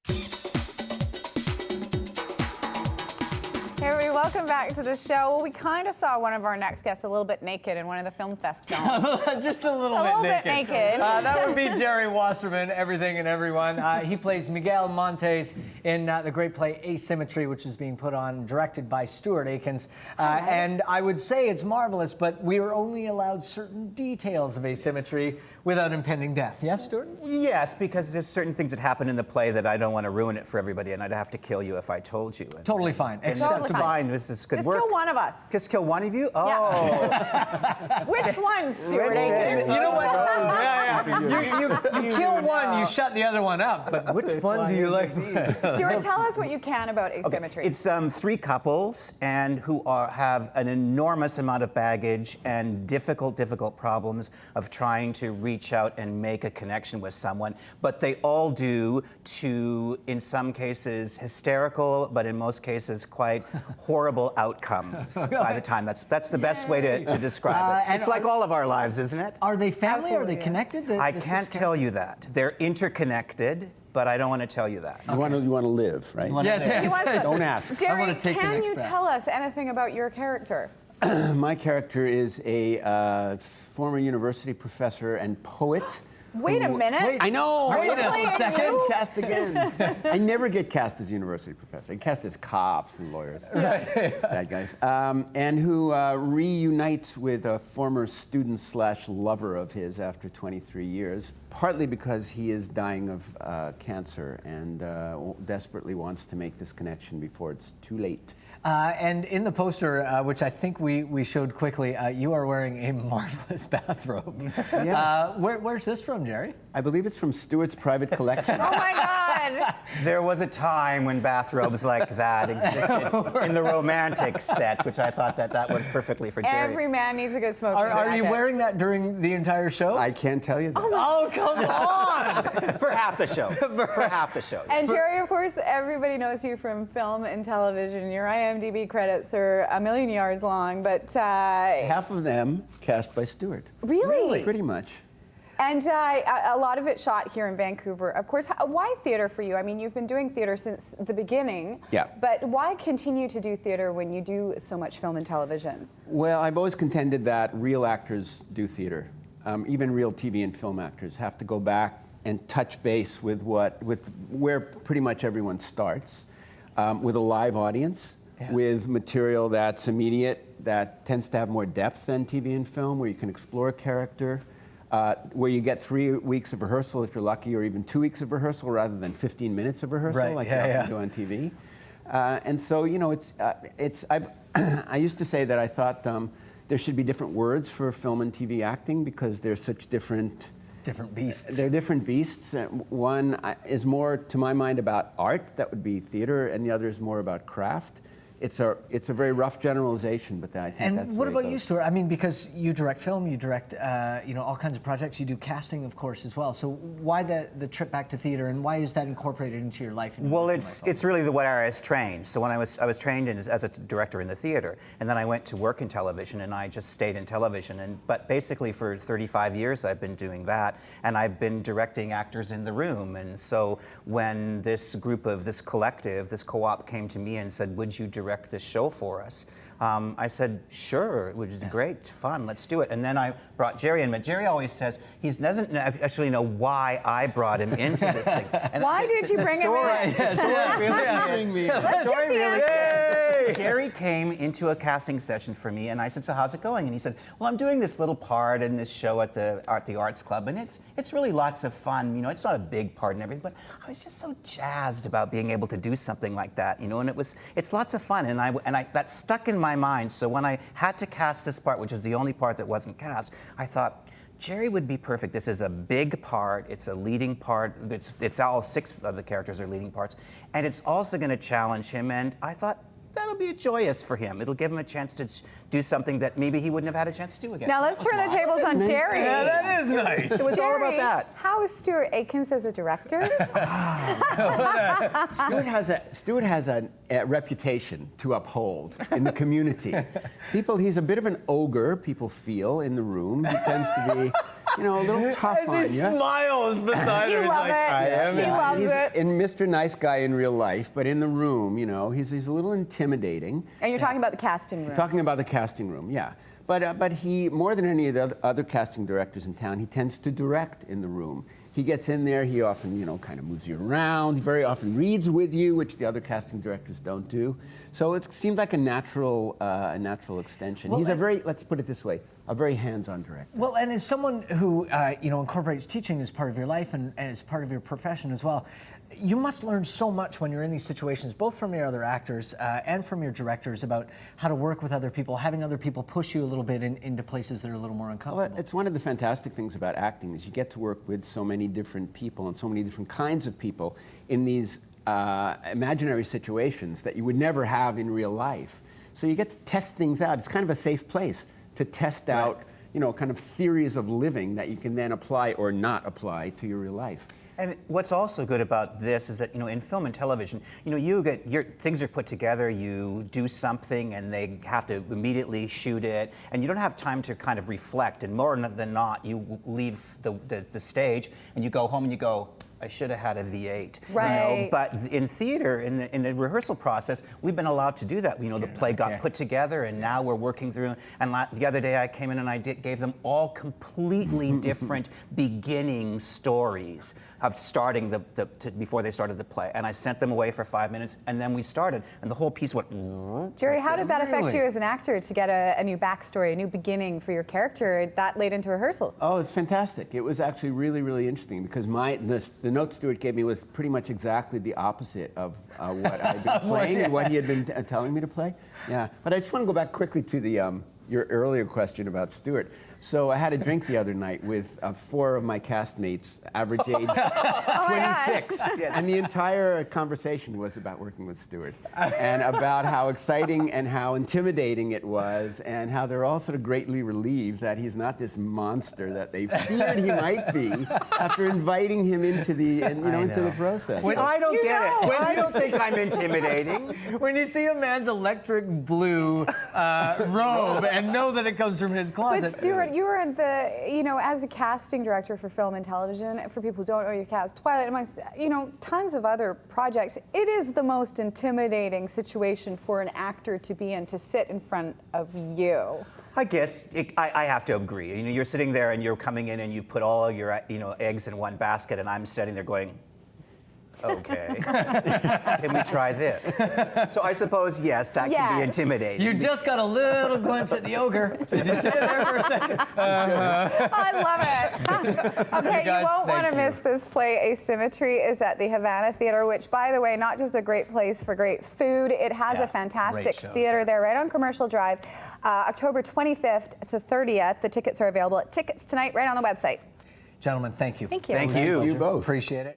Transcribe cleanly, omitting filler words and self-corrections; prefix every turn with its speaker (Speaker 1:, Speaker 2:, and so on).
Speaker 1: Hey, everybody, welcome back to the show. Well, we kind of saw one of our next guests a little bit naked in one of the Film Fest films.
Speaker 2: Just a little
Speaker 1: bit naked.
Speaker 2: That would be Jerry Wasserman, Everything and Everyone. He plays Miguel Montes in the great play Asymmetry, which is being put on, directed by Stuart Aikins. And I would say it's marvelous, but we are only allowed certain details of asymmetry without impending death. Yes, Stuart?
Speaker 3: Yes, because there's certain things that happen in the play that I don't want to ruin it for everybody, and I'd have to kill you if I told you.
Speaker 2: Totally fine.
Speaker 1: Totally
Speaker 3: fine. This is good work.
Speaker 1: Just kill one of us.
Speaker 3: Just kill one of you? Oh.
Speaker 1: Yeah. Which one, Stuart Aikins?
Speaker 2: You know what? You kill one, you shut the other one up. But which one do you like?
Speaker 1: Stuart, tell us what you can about asymmetry.
Speaker 3: Okay. It's three couples and who have an enormous amount of baggage and difficult problems of trying to reach out and make a connection with someone. But they all do to, in some cases, hysterical, but in most cases, quite horrible outcomes by the time. That's the best way to describe it. It's like all of our lives, isn't it?
Speaker 2: Are they family?
Speaker 1: Absolutely,
Speaker 2: Are they connected?
Speaker 3: I can't tell you that. They're interconnected, but I don't want to tell you that.
Speaker 4: You want to live, right?
Speaker 2: Yes.
Speaker 4: Don't ask.
Speaker 1: Jerry,
Speaker 2: I want to take the
Speaker 1: can
Speaker 2: next
Speaker 1: you
Speaker 2: breath.
Speaker 1: tell us anything about your character?
Speaker 4: My character is a former university professor and poet.
Speaker 1: Wait a minute.
Speaker 4: I know.
Speaker 2: Wait a second.
Speaker 4: Cast again. I never get cast as university professor. I cast as cops and lawyers. Bad guys. And who reunites with a former student/lover of his after 23 years, partly because he is dying of cancer and desperately wants to make this connection before it's too late.
Speaker 2: And in the poster, which I think we showed quickly, you are wearing a marvelous bathrobe.
Speaker 4: Yes.
Speaker 2: Where's this from, Jerry?
Speaker 4: I believe it's from Stuart's private collection.
Speaker 1: Oh my God.
Speaker 3: There was a time when bathrobes like that existed in the romantic set, which I thought that worked perfectly for Jerry.
Speaker 1: Every man needs a good smoking
Speaker 2: Are you
Speaker 1: jacket.
Speaker 2: wearing that during the entire show?
Speaker 4: I can't tell you that.
Speaker 2: Oh, come on!
Speaker 3: For half the show. For half the show.
Speaker 1: And Jerry, of course, everybody knows you from film and television. Your IMDb credits are a million yards long, but...
Speaker 4: Half of them cast by Stuart.
Speaker 1: Really?
Speaker 4: Pretty much.
Speaker 1: And a lot of it shot here in Vancouver. Of course, why theater for you? I mean, you've been doing theater since the beginning.
Speaker 4: Yeah.
Speaker 1: But why continue to do theater when you do so much film and television?
Speaker 4: Well, I've always contended that real actors do theater. Even real TV and film actors have to go back and touch base with where pretty much everyone starts, with a live audience, with material that's immediate, that tends to have more depth than TV and film, where you can explore a character, where you get 3 weeks of rehearsal if you're lucky, or even 2 weeks of rehearsal rather than 15 minutes of rehearsal like you often do on TV. And so, you know, I used to say that I thought there should be different words for film and TV acting because they're such different
Speaker 2: beasts.
Speaker 4: They're different beasts. One is more, to my mind, about art, that would be theater, and the other is more about craft. It's a very rough generalization, but I think
Speaker 2: and
Speaker 4: that's the
Speaker 2: what
Speaker 4: way it
Speaker 2: about you,
Speaker 4: goes.
Speaker 2: Stuart? I mean, because you direct film, you direct all kinds of projects. You do casting, of course, as well. So why the trip back to theater, and why is that incorporated into your life?
Speaker 3: Well, it's really the way I was trained. So when I was trained as a director in the theater, and then I went to work in television, and I just stayed in television. But basically for 35 years I've been doing that, and I've been directing actors in the room. And so when this collective, this co-op came to me and said, "Would you direct this show for us?" I said, sure, it would be great, fun, let's do it. And then I brought Jerry in, but Jerry always says he doesn't actually know why I brought him into this thing. And
Speaker 1: why did you bring him in?
Speaker 3: The story really is. Jerry came into a casting session for me, and I said, so how's it going? And he said, well, I'm doing this little part in this show at the Arts Club, and it's really lots of fun. You know, it's not a big part and everything, but I was just so jazzed about being able to do something like that, you know, and it's lots of fun, and I that stuck in my mind. So when I had to cast this part, which is the only part that wasn't cast, I thought, Jerry would be perfect. This is a big part. It's a leading part. It's all 6 of the characters are leading parts, and it's also going to challenge him. And I thought that'll it'll be joyous for him. It'll give him a chance to do something that maybe he wouldn't have had a chance to do again.
Speaker 1: Now let's turn the tables on Jerry.
Speaker 2: Yeah, that is nice.
Speaker 3: It was all about
Speaker 1: Jerry,
Speaker 3: that.
Speaker 1: How is Stuart Aikins as a director?
Speaker 4: Stuart has a reputation to uphold in the community. He's a bit of an ogre, people feel, in the room. He tends to be, a little tough on
Speaker 2: He
Speaker 4: you.
Speaker 2: smiles beside her.
Speaker 1: You
Speaker 2: He's
Speaker 1: love
Speaker 2: like,
Speaker 1: it.
Speaker 2: I am.
Speaker 1: He loves
Speaker 4: He's
Speaker 1: it.
Speaker 4: Mr. Nice Guy in real life, but in the room, he's a little intimidating.
Speaker 1: And you're talking about the casting room.
Speaker 4: Talking about the casting room, yeah. But he, more than any of the other casting directors in town, he tends to direct in the room. He gets in there, he often, kind of moves you around, he very often reads with you, which the other casting directors don't do. So it seemed like a natural extension.
Speaker 2: Well,
Speaker 4: He's let's put it this way, a very hands-on director.
Speaker 2: Well, and as someone who incorporates teaching as part of your life and as part of your profession as well, you must learn so much when you're in these situations, both from your other actors and from your directors, about how to work with other people, having other people push you a little bit into places that are a little more uncomfortable.
Speaker 4: Well, it's one of the fantastic things about acting is you get to work with so many different people and so many different kinds of people in these imaginary situations that you would never have in real life. So you get to test things out. It's kind of a safe place to test out, kind of theories of living that you can then apply or not apply to your real life.
Speaker 3: And what's also good about this is that, in film and television, things are put together, you do something and they have to immediately shoot it, and you don't have time to kind of reflect, and more than not, you leave the stage and you go home and you go, I should have had a V8.
Speaker 1: Right.
Speaker 3: But in theater, in the rehearsal process, we've been allowed to do that. The play got put together, and now we're working through. And the other day, I came in and I gave them all completely different beginning stories of starting before they started the play. And I sent them away for 5 minutes, and then we started, and the whole piece went.
Speaker 1: Jerry, how did that affect
Speaker 2: Really?
Speaker 1: you as an actor to get a new backstory, a new beginning for your character that late into rehearsals?
Speaker 4: Oh, it's fantastic. It was actually really, really interesting because the note Stuart gave me was pretty much exactly the opposite of what I'd been playing and what he had been telling me to play. Yeah, but I just want to go back quickly to your earlier question about Stuart. So I had a drink the other night with 4 of my castmates, average age 26, and the entire conversation was about working with Stuart and about how exciting and how intimidating it was, and how they're all sort of greatly relieved that he's not this monster that they feared he might be after inviting him into the into the process.
Speaker 3: I don't get it. I don't think I'm intimidating.
Speaker 2: When you see a man's electric blue robe and know that it comes from his closet.
Speaker 1: But Stuart, you were as a casting director for film and television, for people who don't know your cast, Twilight, amongst, tons of other projects, it is the most intimidating situation for an actor to be in, to sit in front of you.
Speaker 3: I guess I have to agree. You're sitting there and you're coming in and you put all your eggs in one basket, and I'm sitting there going, okay, can we try this? So I suppose, yes, that can be intimidating.
Speaker 2: You just got a little glimpse at the ogre. Did you sit there for a second?
Speaker 1: I love it. Okay,
Speaker 2: Guys,
Speaker 1: you won't want
Speaker 2: thank
Speaker 1: to
Speaker 2: you.
Speaker 1: miss this play. Asymmetry is at the Havana Theater, which, by the way, not just a great place for great food, it has a fantastic
Speaker 2: great shows,
Speaker 1: theater there right on Commercial Drive. October 25th to 30th. The tickets are available at Tickets Tonight right on the website.
Speaker 2: Gentlemen, thank you.
Speaker 1: Thank you.
Speaker 3: Thank you.
Speaker 4: You both.
Speaker 2: Appreciate it.